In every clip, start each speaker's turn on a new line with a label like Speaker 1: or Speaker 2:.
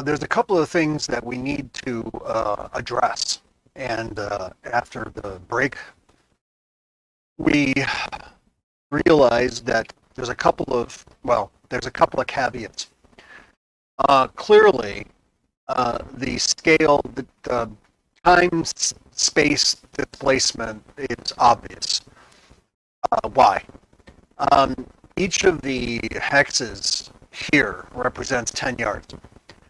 Speaker 1: There's a couple of things that we need to address. And after the break, we realized that there's a couple of caveats. Clearly, the scale, the time-space displacement is obvious. Why? Um, each of the hexes here represents 10 yards.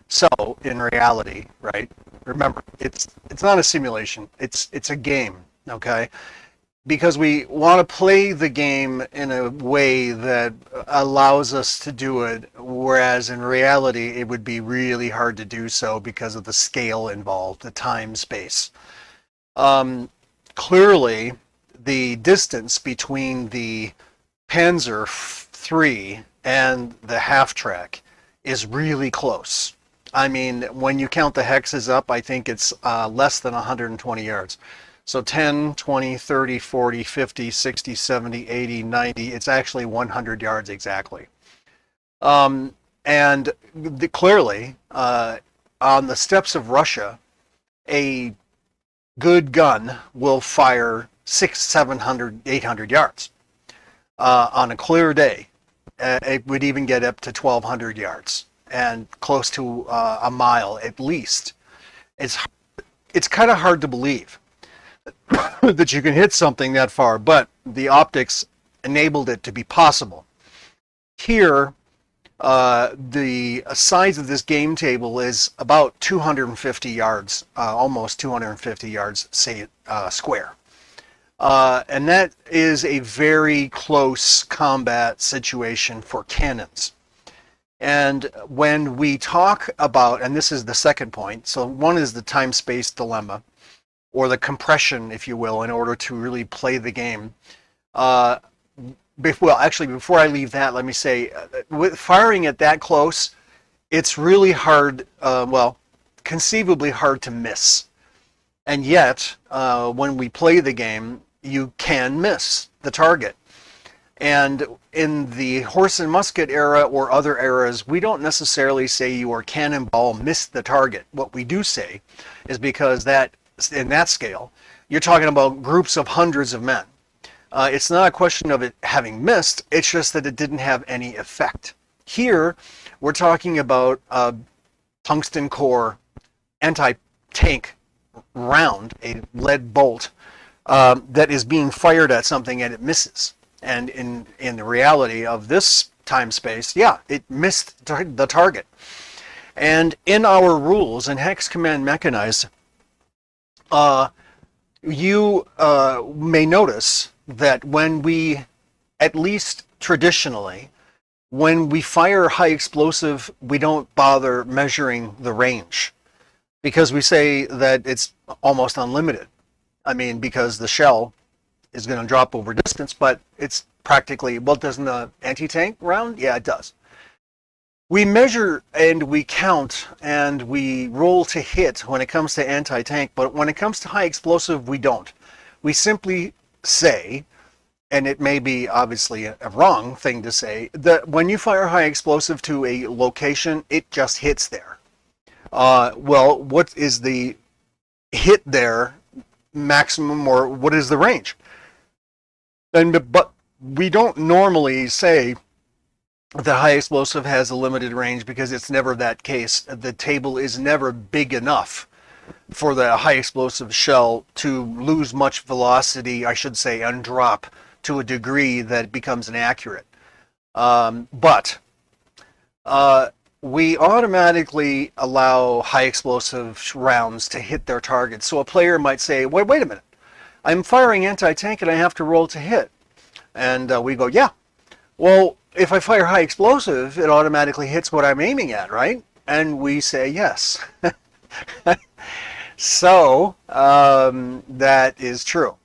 Speaker 1: So in reality, right? Remember, it's not a simulation. It's a game, okay? Because we want to play the game in a way that allows us to do it, whereas in reality it would be really hard to do so because of the scale involved, the time space. Um, Clearly, the distance between the Panzer III and the half track is really close. I mean, when you count the hexes up, I think it's less than 120 yards. So 10, 20, 30, 40, 50, 60, 70, 80, 90, it's actually 100 yards exactly. Um, and clearly, on the steppes of Russia, a good gun will fire 600, 700, 800 yards on a clear day. It would even get up to 1,200 yards and close to a mile at least. It's it's kind of hard to believe that you can hit something that far, but the optics enabled it to be possible. Here, the size of this game table is about 250 yards, almost 250 yards, say, square. And that is a very close combat situation for cannons. And when we talk about, and this is the second point, so one is the time-space dilemma, or the compression, if you will, in order to really play the game. Uh, Actually, before I leave that, let me say, with firing it that close, it's really hard, conceivably hard to miss. And yet, when we play the game, you can miss the target. And in the horse and musket era or other eras, we don't necessarily say your cannonball missed the target. What we do say is because that, in that scale, you're talking about groups of hundreds of men. It's not a question of it having missed, it's just that it didn't have any effect. Here, we're talking about a tungsten core anti-tank round, a lead bolt, that is being fired at something and it misses. And in the reality of this time space, yeah, it missed the target. And in our rules in Hex Command Mechanized, you may notice that when we, at least traditionally, when we fire high explosive, we don't bother measuring the range because we say that it's almost unlimited. I mean, because the shell is going to drop over distance, but it's practically, well, doesn't the anti-tank round? Yeah, it does. We measure and we count and we roll to hit when it comes to anti-tank, but when it comes to high explosive, we don't. We simply say, and it may be obviously a wrong thing to say, that when you fire high explosive to a location, it just hits there. Well, what is the hit there maximum, or what is the range? But we don't normally say the high explosive has a limited range because it's never that case. The table is never big enough for the high explosive shell to lose much velocity, I should say, and drop to a degree that it becomes inaccurate. But we automatically allow high explosive rounds to hit their targets. So a player might say, wait a minute, I'm firing anti-tank and I have to roll to hit. And we go, yeah. Well, if I fire high explosive, it automatically hits what I'm aiming at, right? And we say yes. So that is true.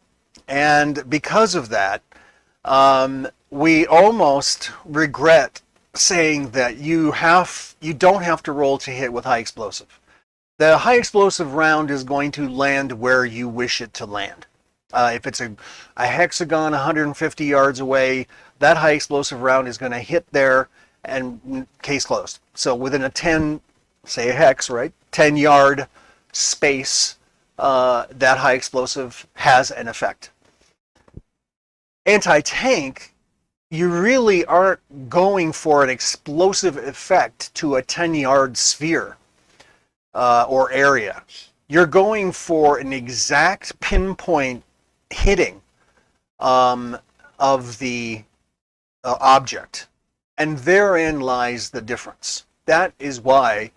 Speaker 1: And because of that, we almost regret saying that you don't have to roll to hit with high explosive. The high explosive round is going to land where you wish it to land. If it's a hexagon 150 yards away, that high explosive round is going to hit there and case closed. So within a 10 say a hex, right? 10-yard space, that high explosive has an effect. Anti-tank, you really aren't going for an explosive effect to a 10-yard sphere or area. You're going for an exact pinpoint hitting of the object. And therein lies the difference. That is why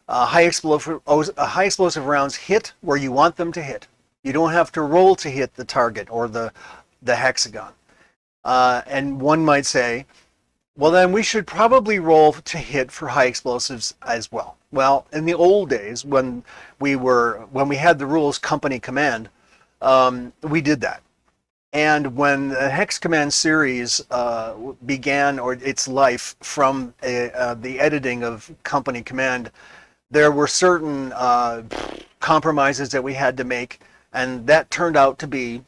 Speaker 1: high explosive rounds hit where you want them to hit. You don't have to roll to hit the target or the hexagon. And one might say, well, then we should probably roll to hit for high explosives as well. Well, in the old days, when we had the rules company command, we did that. And when the Hex Command series began, or its life from the editing of Company Command, there were certain compromises that we had to make, and that turned out to be,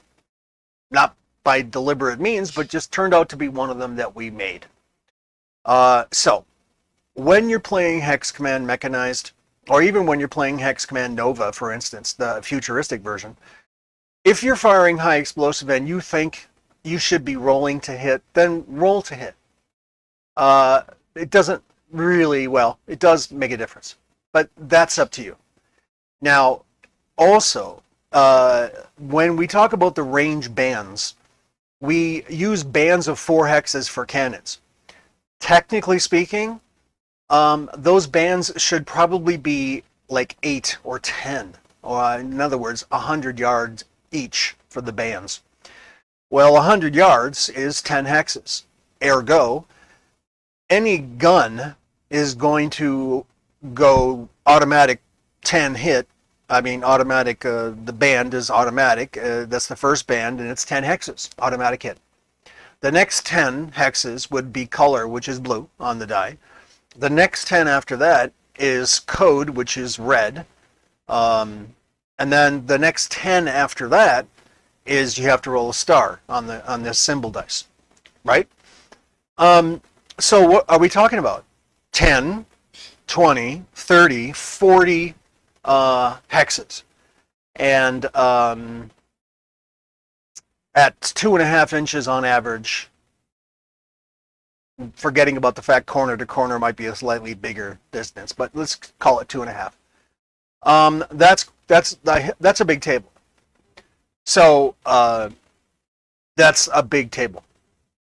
Speaker 1: not by deliberate means, but just turned out to be one of them that we made. So, when you're playing Hex Command Mechanized, or even when you're playing Hex Command Nova, for instance, the futuristic version, if you're firing high explosive and you think you should be rolling to hit, then roll to hit. It doesn't really, well, it does make a difference, but that's up to you. Now, also, when we talk about the range bands, we use bands of 4 hexes for cannons. Technically speaking, those bands should probably be like 8 or 10, or in other words, 100 yards each for the bands. Well, 100 yards is 10 hexes. Ergo, any gun is going to go automatic 10 hit. I mean, automatic, the band is automatic. That's the first band, and it's 10 hexes, automatic hit. The next 10 hexes would be color, which is blue on the die. The next 10 after that is code, which is red. And then the next 10 after that is you have to roll a star on this symbol dice, right? So what are we talking about? 10, 20, 30, 40 hexes. And at 2.5 inches on average, forgetting about the fact corner to corner might be a slightly bigger distance, but let's call it 2.5. That's a big table. So that's a big table,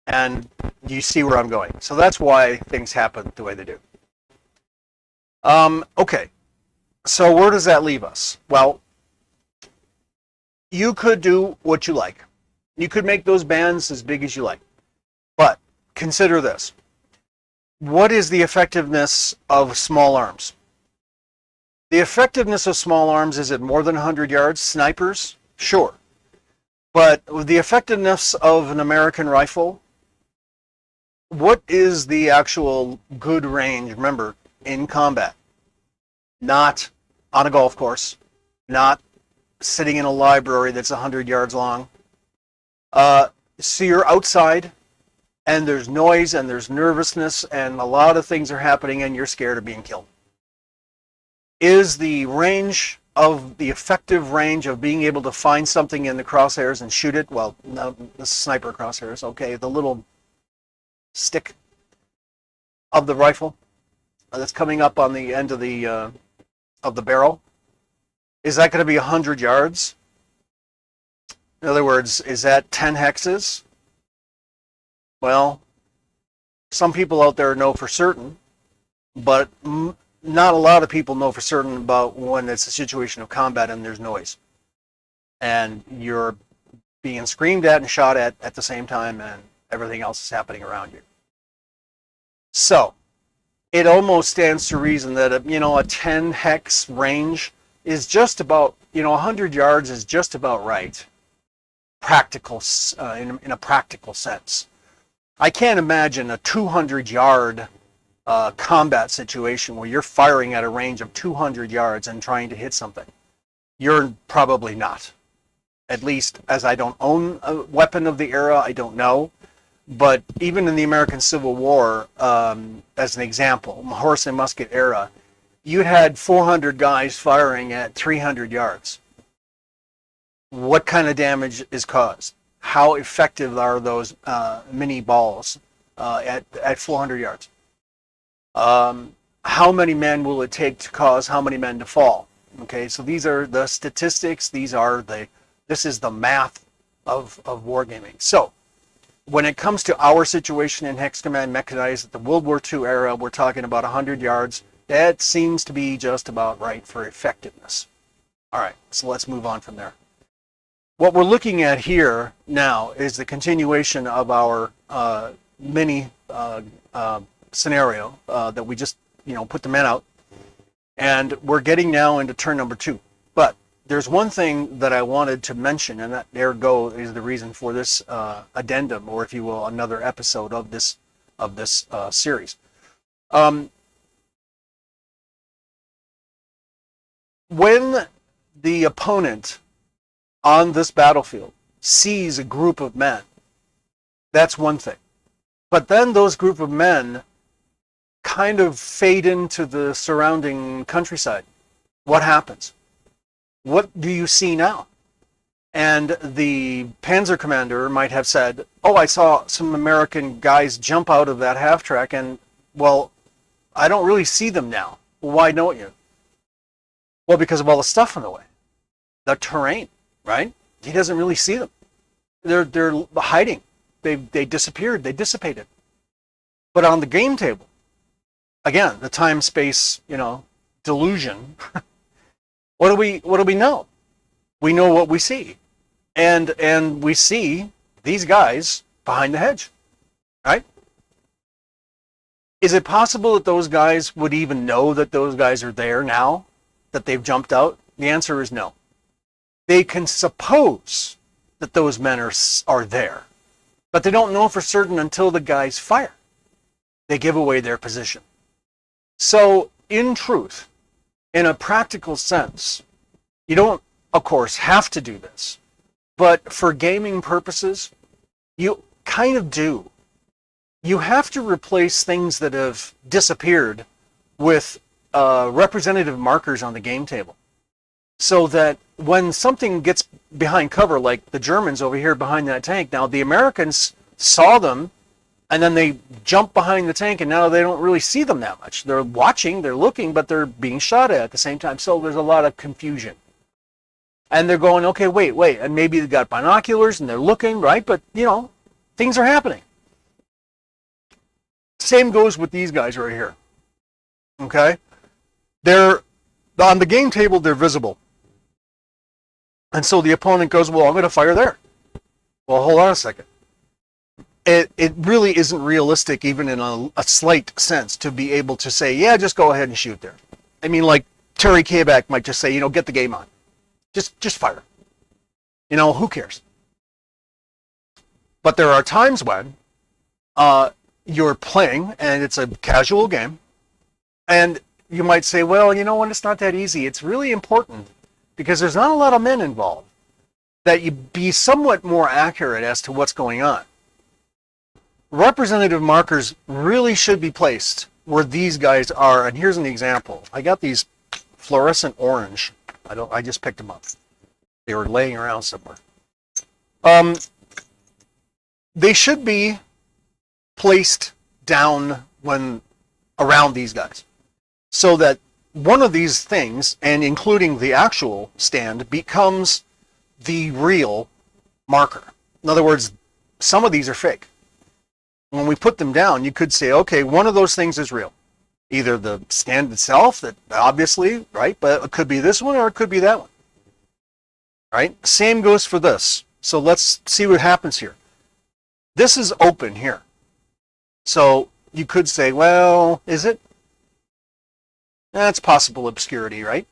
Speaker 1: and you see where I'm going. So that's why things happen the way they do. Okay, so where does that leave us? Well, you could do what you like. You could make those bands as big as you like, but consider this. What is the effectiveness of small arms? The effectiveness of small arms, is it more than 100 yards? Snipers? Sure. But the effectiveness of an American rifle, what is the actual good range, remember, in combat? Not on a golf course, not sitting in a library that's 100 yards long. So you're outside, and there's noise, and there's nervousness, and a lot of things are happening, and you're scared of being killed. Is the range of the effective range of being able to find something in the crosshairs and shoot it? Well, no, the sniper crosshairs, okay, the little stick of the rifle that's coming up on the end of the barrel. Is that going to be 100 yards? In other words, is that 10 hexes? Well, some people out there know for certain, but not a lot of people know for certain about when it's a situation of combat and there's noise. And you're being screamed at and shot at the same time, and everything else is happening around you. So, it almost stands to reason that a 10 hex range is just about, 100 yards is just about right. Practical, in a practical sense. I can't imagine a 200-yard combat situation where you're firing at a range of 200 yards and trying to hit something. You're probably not. At least, as I don't own a weapon of the era, I don't know. But even in the American Civil War, as an example, horse and musket era, you had 400 guys firing at 300 yards. What kind of damage is caused? How effective are those mini balls at 400 yards? How many men will it take to cause how many men to fall? Okay, so these are the statistics. This is the math of wargaming. So when it comes to our situation in Hex Command Mechanized at the World War II era, we're talking about 100 yards. That seems to be just about right for effectiveness. All right, so let's move on from there. What we're looking at here now is the continuation of our mini scenario that we just put the men out, and we're getting now into turn number 2. But there's one thing that I wanted to mention, and that ergo is the reason for this addendum, or if you will, another episode of this series. When the opponent on this battlefield sees a group of men, that's one thing. But then those group of men kind of fade into the surrounding countryside. What happens? What do you see now? And the Panzer commander might have said, oh, I saw some American guys jump out of that half-track, and, well, I don't really see them now. Why don't you? Well, because of all the stuff in the way. The terrain, right? He doesn't really see them. They're hiding. They disappeared. They dissipated. But on the game table, again, the time-space, delusion. What do we know? We know what we see, and we see these guys behind the hedge, right? Is it possible that those guys would even know that those guys are there now, that they've jumped out? The answer is no. They can suppose that those men are there, but they don't know for certain until the guys fire. They give away their position. So, in truth, in a practical sense, you don't, of course, have to do this, but for gaming purposes, you kind of do. You have to replace things that have disappeared with representative markers on the game table, so that when something gets behind cover, like the Germans over here behind that tank, now the Americans saw them, and then they jump behind the tank, and now they don't really see them that much. They're watching, they're looking, but they're being shot at the same time. So there's a lot of confusion. And they're going, okay, wait. And maybe they got binoculars, and they're looking, right? But, things are happening. Same goes with these guys right here. Okay? They're, on the game table, they're visible. And so the opponent goes, well, I'm going to fire there. Well, hold on a second. It really isn't realistic, even in a slight sense, to be able to say, yeah, just go ahead and shoot there. I mean, like Terry Kayback might just say, get the game on. Just fire. Who cares? But there are times when you're playing, and it's a casual game, and you might say, well, you know what, it's not that easy. It's really important, because there's not a lot of men involved, that you be somewhat more accurate as to what's going on. Representative markers really should be placed where these guys are, and here's an example. I got these fluorescent orange. I just picked them up. They were laying around somewhere. They should be placed down around these guys, so that one of these things, and including the actual stand, becomes the real marker. In other words, some of these are fake. When we put them down, you could say, okay, one of those things is real. Either the stand itself, that obviously, right, but it could be this one or it could be that one. Right? Same goes for this. So let's see what happens here. This is open here. So you could say, well, is it? That's possible obscurity, right?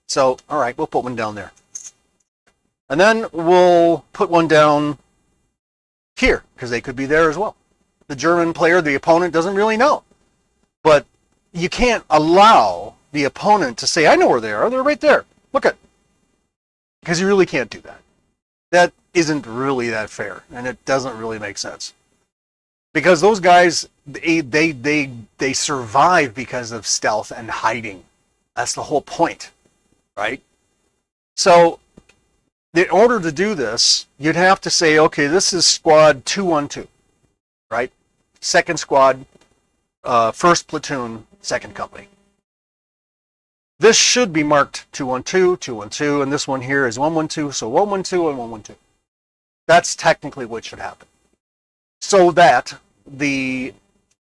Speaker 1: So, all right, we'll put one down there. And then we'll put one down here, because they could be there as well. The German player, the opponent, doesn't really know. But you can't allow the opponent to say, I know where they are. They're right there. Look at. Because you really can't do that. That isn't really that fair, and it doesn't really make sense. Because those guys, they survive because of stealth and hiding. That's the whole point, right? So in order to do this, you'd have to say, okay, this is squad 212, right? Second squad, first platoon, second company. This should be marked 212, 212, and this one here is 112, so 112 and 112. That's technically what should happen. So that the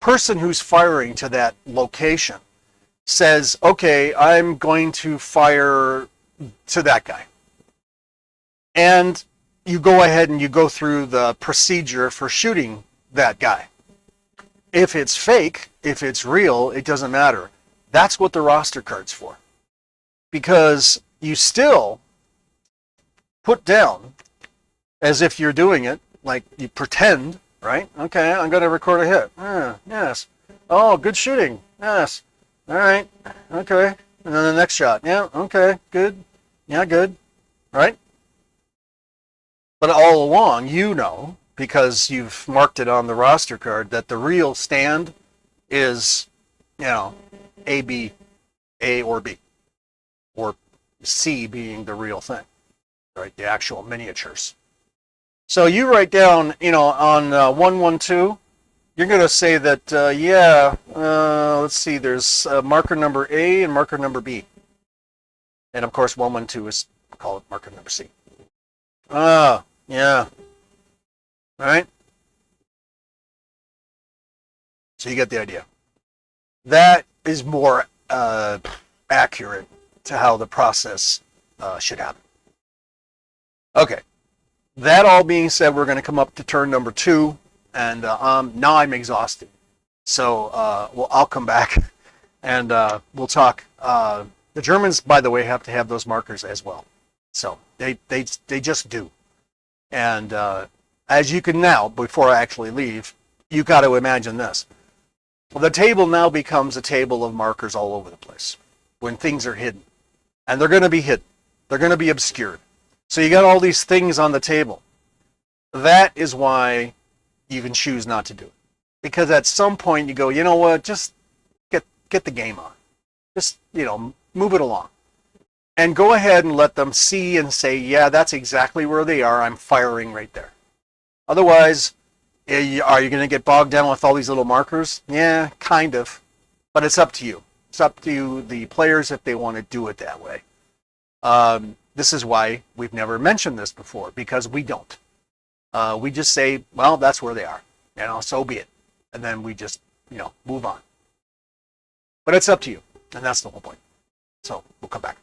Speaker 1: person who's firing to that location says, okay, I'm going to fire to that guy. And you go ahead and you go through the procedure for shooting that guy. If it's fake, if it's real, it doesn't matter. That's what the roster card's for. Because you still put down, as if you're doing it, like you pretend, right? Okay, I'm going to record a hit. Yes. Oh, good shooting. Yes. All right. Okay. And then the next shot. Yeah. Okay. Good. Yeah. Good. Right? But all along, you know, because you've marked it on the roster card, that the real stand is, you know, A, B, A or B. Or C being the real thing, right? The actual miniatures. So you write down, you know, on 112, you're going to say that, let's see, there's marker number A and marker number B. And of course, 112 is, call it marker number C. Yeah. All right. So you get the idea. That is more accurate to how the process should happen. Okay. That all being said, we're going to come up to turn number 2, and now I'm exhausted. So I'll come back, and we'll talk. The Germans, by the way, have to have those markers as well. So they just do. And as you can now, before I actually leave, you got to imagine this. The table now becomes a table of markers all over the place when things are hidden. And they're going to be hidden. They're going to be obscured. So you got all these things on the table. That is why you can choose not to do it. Because at some point you go, you know what, just get the game on. Just, you know, move it along. And go ahead and let them see and say, yeah, that's exactly where they are. I'm firing right there. Otherwise, are you going to get bogged down with all these little markers? Yeah, kind of. But it's up to you. It's up to the players if they want to do it that way. This is why we've never mentioned this before, because we don't. We just say, well, that's where they are. You know, so be it. And then we just, you know, move on. But it's up to you. And that's the whole point. So we'll come back.